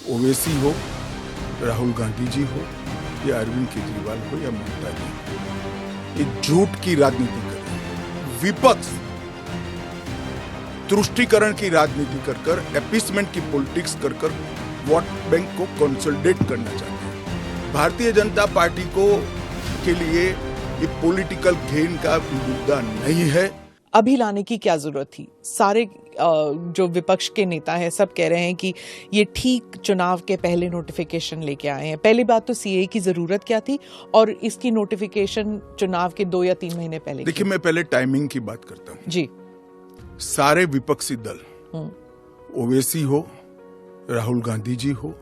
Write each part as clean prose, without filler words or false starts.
ओवैसी हो, राहुल गांधी जी हो या अरविंद केजरीवाल हो या ममता जी हो, ये झूठ की राजनीति कर रहे हैं। विपक्ष तुष्टीकरण की राजनीति कर एपीसमेंट की पॉलिटिक्स कर वोट बैंक को कंसोलिडेट करना चाहते हैं। भारतीय जनता पार्टी को के लिए ये पॉलिटिकल गेन का मुद्दा नहीं है। अभी लाने की क्या जरूरत थी? सारे जो विपक्ष के नेता हैं सब कह रहे हैं कि ये ठीक चुनाव के पहले नोटिफिकेशन लेके आए हैं। पहली बात तो सीए की जरूरत क्या थी और इसकी नोटिफिकेशन चुनाव के 2 या 3 महीने पहले? देखिए, मैं पहले टाइमिंग की बात करता हूँ जी। सारे विपक्षी दल, ओवैसी हो, राहुल गांधी जी हो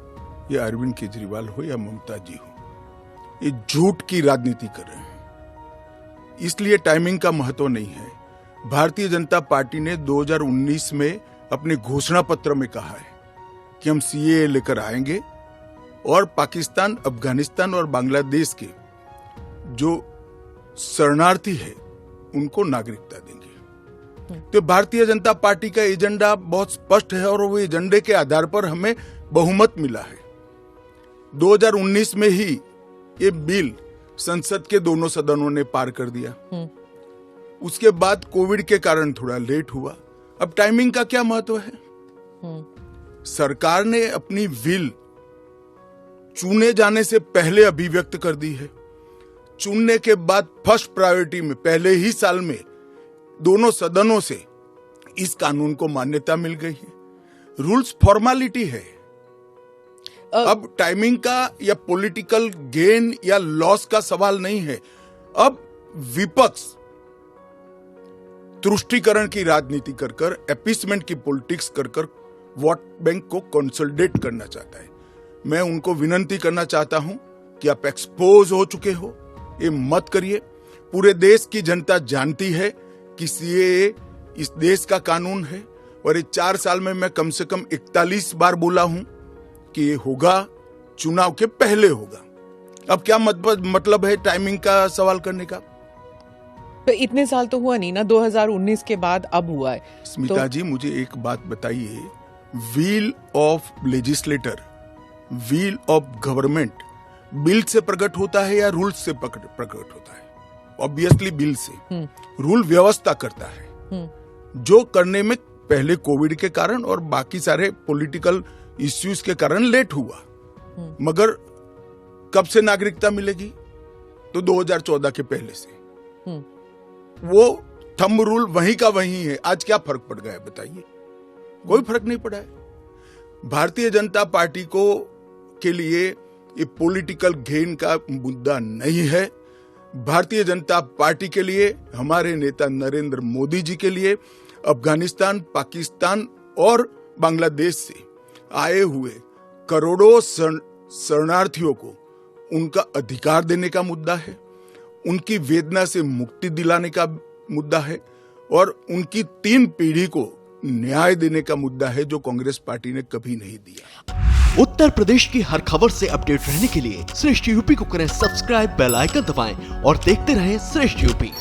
या अरविंद केजरीवाल हो या ममता जी हो, ये झूठ की राजनीति कर रहे हैं। इसलिए टाइमिंग का महत्व नहीं है। भारतीय जनता पार्टी ने 2019 में अपने घोषणा पत्र में कहा है कि हम सीए लेकर आएंगे और पाकिस्तान, अफगानिस्तान और बांग्लादेश के जो शरणार्थी है उनको नागरिकता देंगे। तो भारतीय जनता पार्टी का एजेंडा बहुत स्पष्ट है और वो एजेंडे के आधार पर हमें बहुमत मिला है। 2019 में ही ये बिल संसद के दोनों सदनों ने पार कर दिया। उसके बाद कोविड के कारण थोड़ा लेट हुआ। अब टाइमिंग का क्या महत्व है? सरकार ने अपनी विल चुने जाने से पहले अभिव्यक्त कर दी है। चुनने के बाद फर्स्ट प्रायोरिटी में पहले ही साल में दोनों सदनों से इस कानून को मान्यता मिल गई है। रूल्स फॉर्मेलिटी है। अब टाइमिंग का या पॉलिटिकल गेन या लॉस का सवाल नहीं है। अब विपक्ष तुष्टीकरण की राजनीति कर एपीसमेंट की पॉलिटिक्स कर वोट बैंक को कंसोलिडेट करना चाहता है। मैं उनको विनती करना चाहता हूं कि आप एक्सपोज हो चुके हो, ये मत करिए। पूरे देश की जनता जानती है कि सीएए इस देश का कानून है और ये 4 साल में मैं कम से कम 41 बार बोला हूं कि ये होगा, चुनाव के पहले होगा। अब क्या मतलब है टाइमिंग का सवाल करने का? तो इतने साल तो हुआ नहीं ना, 2019 के बाद अब हुआ है। स्मिता जी, मुझे एक बात बताइए, wheel of legislator, wheel of government bill से प्रकट होता है या रूल्स से प्रकट होता है? ऑब्वियसली बिल से। रूल व्यवस्था करता है, जो करने में पहले कोविड के कारण और बाकी सारे पॉलिटिकल इश्यूज के कारण लेट हुआ। मगर कब से नागरिकता मिलेगी? तो 2014 के पहले से। वो थंब रूल वहीं का वहीं है। आज क्या फर्क पड़ गया है बताइए? कोई फर्क नहीं पड़ा है। भारतीय जनता पार्टी को के लिए ये पॉलिटिकल गेन का मुद्दा नहीं है। भारतीय जनता पार्टी के लिए, हमारे नेता नरेंद्र मोदी जी के लिए अफगानिस्तान, पाकिस्तान और बांग्लादेश से आए हुए करोड़ों शरणार्थियों को उनका अधिकार देने का मुद्दा है, उनकी वेदना से मुक्ति दिलाने का मुद्दा है और उनकी 3 पीढ़ी को न्याय देने का मुद्दा है, जो कांग्रेस पार्टी ने कभी नहीं दिया। उत्तर प्रदेश की हर खबर से अपडेट रहने के लिए श्रेष्ठ यूपी को करें सब्सक्राइब, बेल आइकन दबाएं और देखते रहें श्रेष्ठ यूपी।